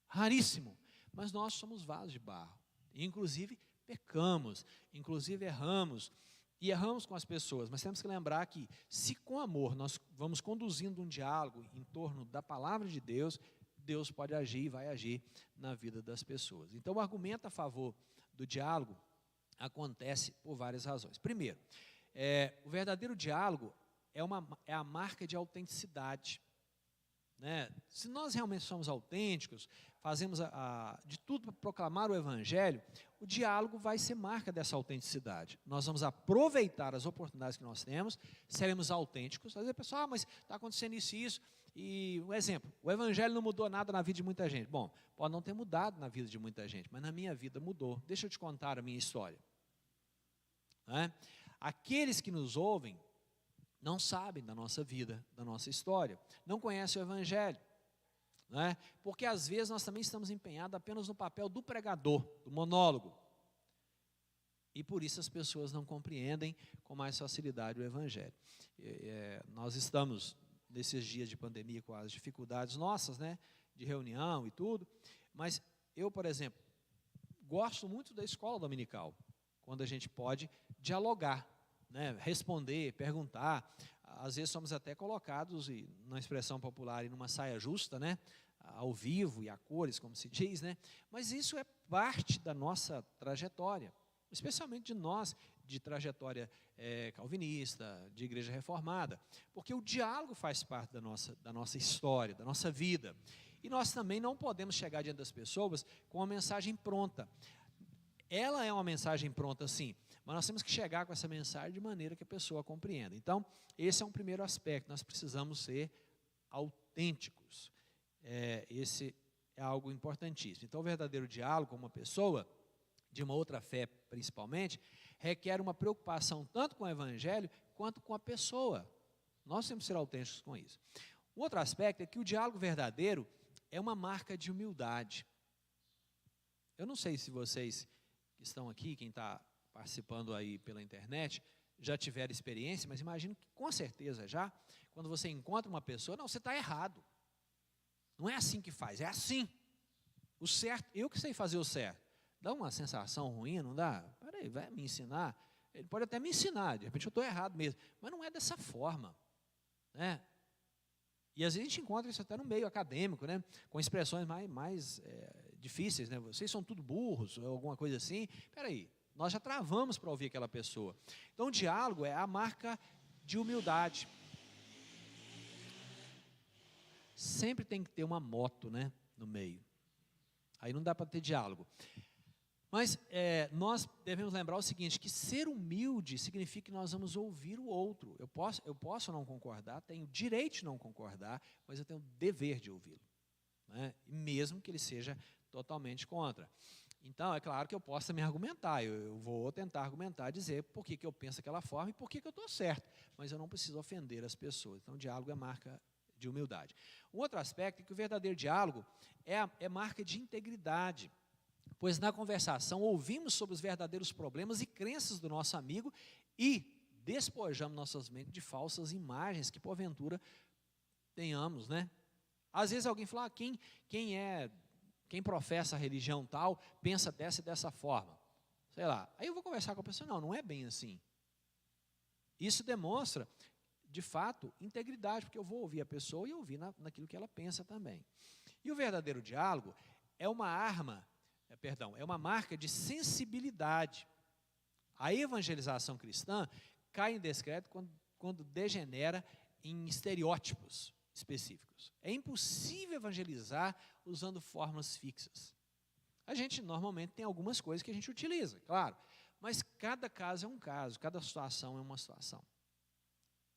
raríssimo, mas nós somos vasos de barro. E, inclusive, pecamos, inclusive erramos, e erramos com as pessoas, mas temos que lembrar que, se com amor nós vamos conduzindo um diálogo em torno da palavra de Deus, Deus pode agir e vai agir na vida das pessoas. Então, o argumento a favor do diálogo acontece por várias razões. Primeiro, o verdadeiro diálogo é a marca de autenticidade. Se nós realmente somos autênticos, fazemos de tudo para proclamar o Evangelho, o diálogo vai ser marca dessa autenticidade. Nós vamos aproveitar as oportunidades que nós temos, seremos autênticos. Às vezes a pessoa, mas está acontecendo isso e isso. E um exemplo, o Evangelho não mudou nada na vida de muita gente. Bom, pode não ter mudado na vida de muita gente, mas na minha vida mudou. Deixa eu te contar a minha história. Aqueles que nos ouvem não sabem da nossa vida, da nossa história, não conhecem o Evangelho, porque às vezes nós também estamos empenhados apenas no papel do pregador, do monólogo, e por isso as pessoas não compreendem com mais facilidade o Evangelho. Nós estamos nesses dias de pandemia com as dificuldades nossas, de reunião e tudo, Mas eu, por exemplo, gosto muito da escola dominical, quando a gente pode dialogar, né, responder, perguntar. Às vezes somos até colocados, na expressão popular, em uma saia justa, né, ao vivo e a cores, como se diz, né? Mas isso é parte da nossa trajetória, especialmente de nós, de trajetória calvinista, de igreja reformada, porque o diálogo faz parte da nossa história, da nossa vida. E nós também não podemos chegar diante das pessoas com uma mensagem pronta. Ela é uma mensagem pronta, sim, mas nós temos que chegar com essa mensagem de maneira que a pessoa compreenda. Então, esse é um primeiro aspecto, nós precisamos ser autênticos. Esse é algo importantíssimo. Então, o verdadeiro diálogo com uma pessoa, de uma outra fé principalmente, requer uma preocupação tanto com o evangelho, quanto com a pessoa. Nós temos que ser autênticos com isso. Um outro aspecto é que o diálogo verdadeiro é uma marca de humildade. Eu não sei se vocês que estão aqui, quem está participando aí pela internet, já tiveram experiência, mas imagino que com certeza já, quando você encontra uma pessoa, não, você está errado. Não é assim que faz, é assim. O certo, eu que sei fazer o certo. Dá uma sensação ruim, não dá? Peraí, vai me ensinar? Ele pode até me ensinar, de repente eu estou errado mesmo, mas não é dessa forma, né? E às vezes a gente encontra isso até no meio acadêmico, né? Com expressões mais difíceis, né? Vocês são tudo burros, ou alguma coisa assim. Peraí, nós já travamos para ouvir aquela pessoa. Então o diálogo é a marca de humildade. Sempre tem que ter uma moto, né, no meio. Aí não dá para ter diálogo. Mas nós devemos lembrar o seguinte, que ser humilde significa que nós vamos ouvir o outro. Eu posso não concordar, tenho direito de não concordar, mas eu tenho o dever de ouvi-lo, né? Mesmo que ele seja totalmente contra. Então, é claro que eu posso me argumentar, eu vou tentar argumentar, dizer por que eu penso daquela forma e por que eu estou certo, mas eu não preciso ofender as pessoas. Então, o diálogo é marca de humildade. Um outro aspecto é que o verdadeiro diálogo é marca de integridade, pois na conversação ouvimos sobre os verdadeiros problemas e crenças do nosso amigo e despojamos nossas mentes de falsas imagens que porventura tenhamos, né? Às vezes alguém fala, quem professa a religião tal, pensa dessa e dessa forma, sei lá. Aí eu vou conversar com a pessoa, não é bem assim. Isso demonstra, de fato, integridade, porque eu vou ouvir a pessoa e ouvir naquilo que ela pensa também. E o verdadeiro diálogo é uma é uma marca de sensibilidade. A evangelização cristã cai em descrédito quando degenera em estereótipos específicos. É impossível evangelizar usando fórmulas fixas. A gente normalmente tem algumas coisas que a gente utiliza, claro, mas cada caso é um caso, cada situação é uma situação.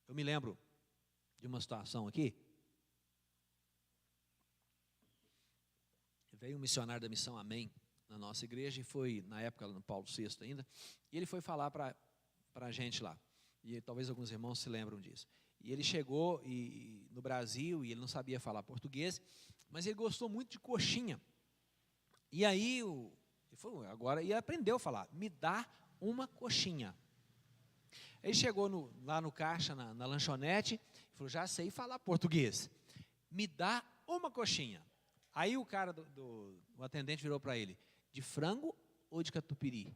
Eu me lembro de uma situação aqui. Veio um missionário da Missão Amém na nossa igreja, e foi, na época, no Paulo VI ainda, e ele foi falar para a gente lá, e talvez alguns irmãos se lembram disso. E ele chegou no Brasil, e ele não sabia falar português, mas ele gostou muito de coxinha. E aí, ele aprendeu a falar, me dá uma coxinha. Ele chegou lá no caixa, na lanchonete, e falou, já sei falar português, me dá uma coxinha. Aí o cara, o atendente virou para ele, de frango ou de catupiry?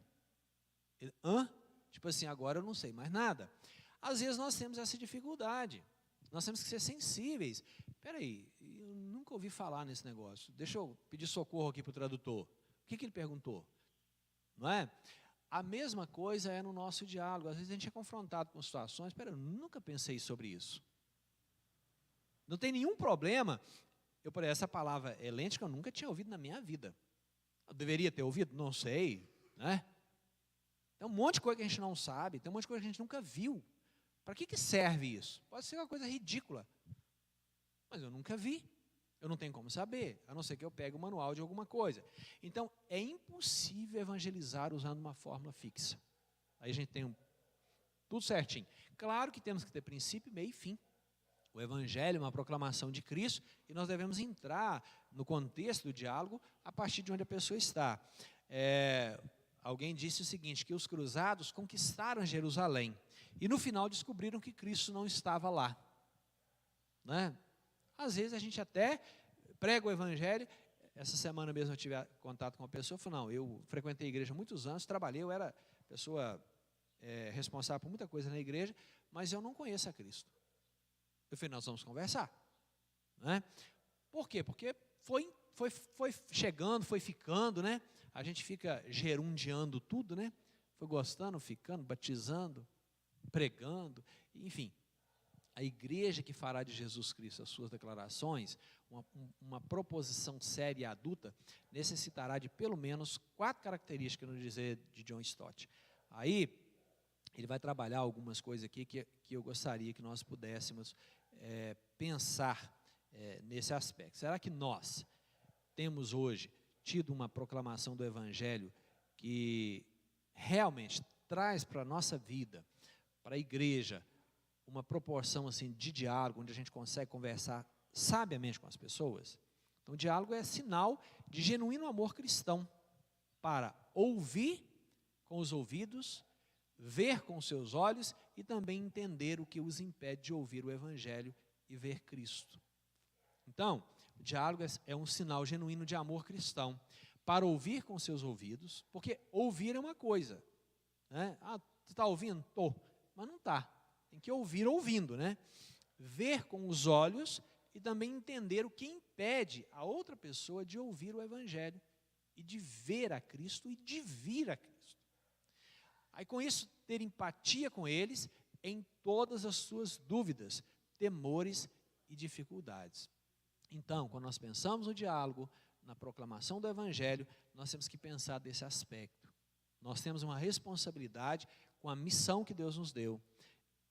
Ele, hã? Tipo assim, agora eu não sei mais nada. Às vezes nós temos essa dificuldade, nós temos que ser sensíveis. Espera aí, eu nunca ouvi falar nesse negócio, deixa eu pedir socorro aqui para o tradutor. O que ele perguntou? Não é? A mesma coisa é no nosso diálogo, às vezes a gente é confrontado com situações, espera, eu nunca pensei sobre isso. Não tem nenhum problema. Por essa palavra helêntica eu nunca tinha ouvido na minha vida. Eu deveria ter ouvido? Não sei, né? Tem um monte de coisa que a gente não sabe, tem um monte de coisa que a gente nunca viu. Para que serve isso? Pode ser uma coisa ridícula, mas eu nunca vi. Eu não tenho como saber, a não ser que eu pegue o manual de alguma coisa. Então, é impossível evangelizar usando uma fórmula fixa. Aí a gente tem tudo certinho. Claro que temos que ter princípio, meio e fim. O Evangelho é uma proclamação de Cristo e nós devemos entrar no contexto do diálogo a partir de onde a pessoa está. Alguém disse o seguinte, que os cruzados conquistaram Jerusalém e no final descobriram que Cristo não estava lá, né? Às vezes a gente até prega o Evangelho, Essa semana mesmo eu tive contato com uma pessoa, falou, não, eu frequentei a igreja há muitos anos, trabalhei, eu era pessoa responsável por muita coisa na igreja, mas eu não conheço a Cristo. Eu falei, nós vamos conversar. Né? Por quê? Porque foi chegando, foi ficando, né? A gente fica gerundiando tudo, né? Foi gostando, ficando, batizando, pregando, enfim. A igreja que fará de Jesus Cristo as suas declarações, uma proposição séria e adulta, necessitará de pelo menos 4 características, no dizer de John Stott. Aí, ele vai trabalhar algumas coisas aqui que eu gostaria que nós pudéssemos pensar nesse aspecto. Será que nós temos hoje tido uma proclamação do Evangelho que realmente traz para a nossa vida, para a igreja, uma proporção assim, de diálogo, onde a gente consegue conversar sabiamente com as pessoas? Então, o diálogo é sinal de genuíno amor cristão, para ouvir com os ouvidos, ver com os seus olhos e também entender o que os impede de ouvir o Evangelho e ver Cristo. Então, o diálogo é um sinal genuíno de amor cristão, para ouvir com os seus ouvidos, porque ouvir é uma coisa, né? Ah, você está ouvindo? Estou, mas não está. Tem que ouvir ouvindo, né? Ver com os olhos e também entender o que impede a outra pessoa de ouvir o Evangelho e de ver a Cristo e de vir a Cristo. Aí com isso, ter empatia com eles em todas as suas dúvidas, temores e dificuldades. Então, quando nós pensamos no diálogo, na proclamação do Evangelho, nós temos que pensar desse aspecto. Nós temos uma responsabilidade com a missão que Deus nos deu,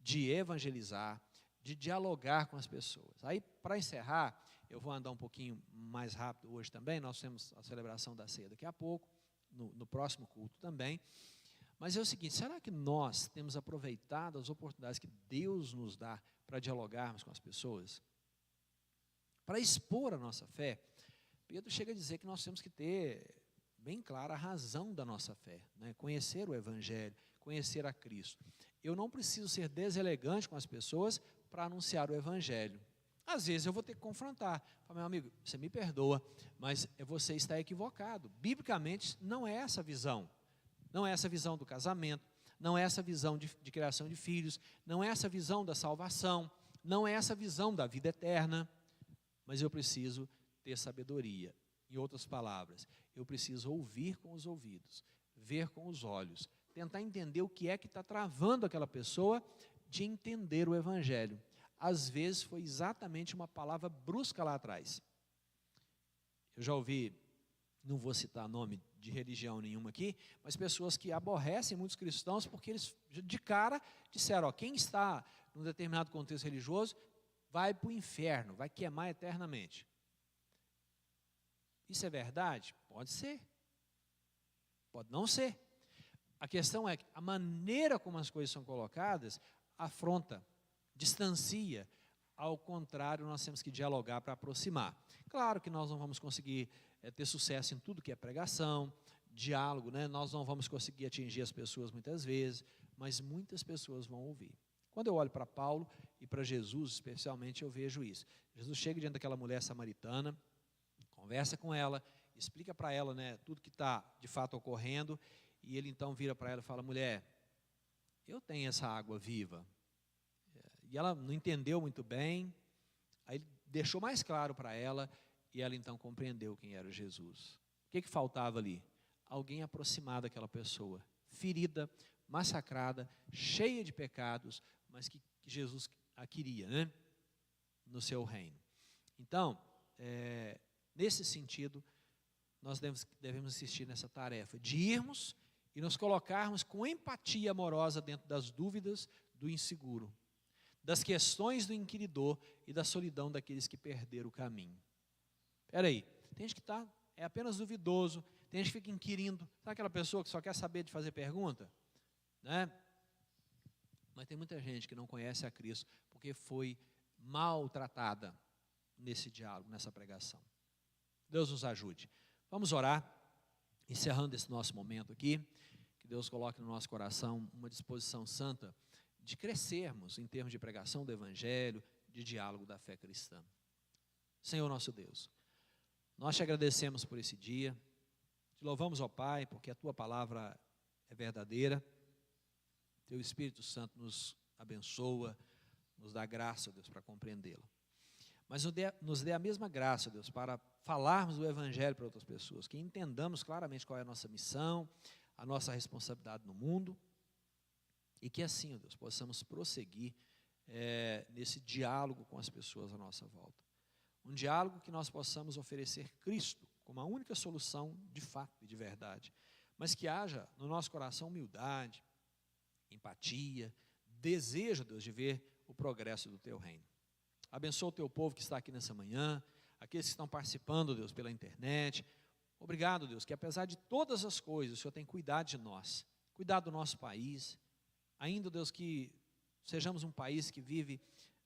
de evangelizar, de dialogar com as pessoas. Aí, para encerrar, eu vou andar um pouquinho mais rápido hoje também, nós temos a celebração da ceia daqui a pouco, no próximo culto também. Mas é o seguinte, será que nós temos aproveitado as oportunidades que Deus nos dá para dialogarmos com as pessoas? Para expor a nossa fé? Pedro chega a dizer que nós temos que ter bem clara a razão da nossa fé, né? Conhecer o Evangelho, conhecer a Cristo. Eu não preciso ser deselegante com as pessoas para anunciar o Evangelho. Às vezes eu vou ter que confrontar. Falar, meu amigo, você me perdoa, mas você está equivocado. Biblicamente não é essa a visão. Não é essa a visão do casamento, não é essa a visão de criação de filhos, não é essa a visão da salvação, não é essa a visão da vida eterna. Mas eu preciso ter sabedoria. Em outras palavras, eu preciso ouvir com os ouvidos, ver com os olhos, tentar entender o que é que está travando aquela pessoa de entender o Evangelho. Às vezes foi exatamente uma palavra brusca lá atrás. Eu já ouvi, não vou citar nome de religião nenhuma aqui, mas pessoas que aborrecem muitos cristãos porque eles de cara disseram, ó, quem está num determinado contexto religioso vai para o inferno, vai queimar eternamente. Isso é verdade? Pode ser. Pode não ser. A questão é que a maneira como as coisas são colocadas afronta, distancia. Ao contrário, nós temos que dialogar para aproximar. Claro que nós não vamos conseguir ter sucesso em tudo que é pregação, diálogo, né? Nós não vamos conseguir atingir as pessoas muitas vezes, mas muitas pessoas vão ouvir. Quando eu olho para Paulo e para Jesus, especialmente, eu vejo isso. Jesus chega diante daquela mulher samaritana, conversa com ela, explica para ela, né, tudo que está de fato ocorrendo, e ele então vira para ela e fala, mulher, eu tenho essa água viva. E ela não entendeu muito bem, aí ele deixou mais claro para ela, e ela então compreendeu quem era Jesus. O que faltava ali? Alguém aproximado daquela pessoa, ferida, massacrada, cheia de pecados, mas que Jesus a queria, né, no seu reino. Então, nesse sentido, nós devemos insistir nessa tarefa de irmos e nos colocarmos com empatia amorosa dentro das dúvidas do inseguro, das questões do inquiridor e da solidão daqueles que perderam o caminho. Espera aí, tem gente que é apenas duvidoso, tem gente que fica inquirindo, sabe aquela pessoa que só quer saber de fazer pergunta? Né? Mas tem muita gente que não conhece a Cristo porque foi maltratada nesse diálogo, nessa pregação. Deus nos ajude. Vamos orar, encerrando esse nosso momento aqui, que Deus coloque no nosso coração uma disposição santa de crescermos em termos de pregação do Evangelho, de diálogo da fé cristã. Senhor nosso Deus, Nós te agradecemos por esse dia. Te louvamos, ó Pai, porque a Tua palavra é verdadeira. Teu Espírito Santo nos abençoa, nos dá graça, Deus, para compreendê-la. Mas nos dê a mesma graça, Deus, para falarmos do Evangelho para outras pessoas, que entendamos claramente qual é a nossa missão, a nossa responsabilidade no mundo, e que assim, ó Deus, possamos prosseguir nesse diálogo com as pessoas à nossa volta. Um diálogo que nós possamos oferecer Cristo como a única solução de fato e de verdade, mas que haja no nosso coração humildade, empatia, desejo, Deus, de ver o progresso do Teu reino. Abençoa o Teu povo que está aqui nessa manhã, aqueles que estão participando, Deus, pela internet. Obrigado, Deus, que apesar de todas as coisas, o Senhor tem cuidado de nós, cuidado do nosso país. Ainda, Deus, que sejamos um país que vive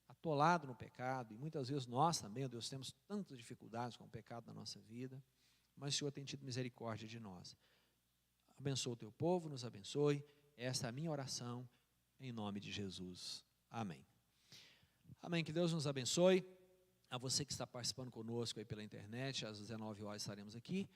atolado no pecado, e muitas vezes nós também, Deus, temos tantas dificuldades com o pecado na nossa vida, mas o Senhor tem tido misericórdia de nós. Abençoa o Teu povo, nos abençoe. Esta é a minha oração, em nome de Jesus. Amém. Amém, que Deus nos abençoe. A você que está participando conosco aí pela internet, às 19 horas estaremos aqui,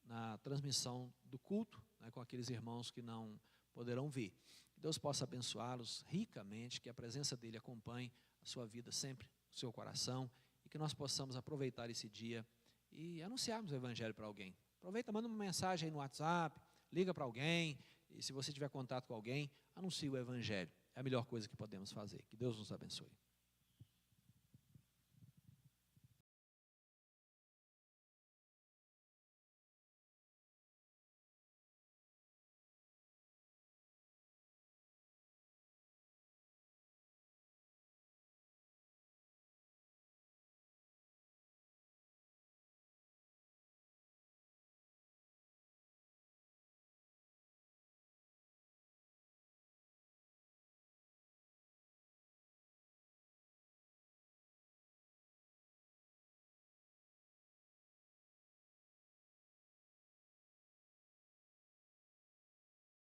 na transmissão do culto, né, com aqueles irmãos que não poderão vir. Que Deus possa abençoá-los ricamente, que a presença dEle acompanhe a sua vida sempre, o seu coração, e que nós possamos aproveitar esse dia e anunciarmos o Evangelho para alguém. Aproveita, manda uma mensagem aí no WhatsApp, liga para alguém, e se você tiver contato com alguém, anuncie o Evangelho. É a melhor coisa que podemos fazer. Que Deus nos abençoe.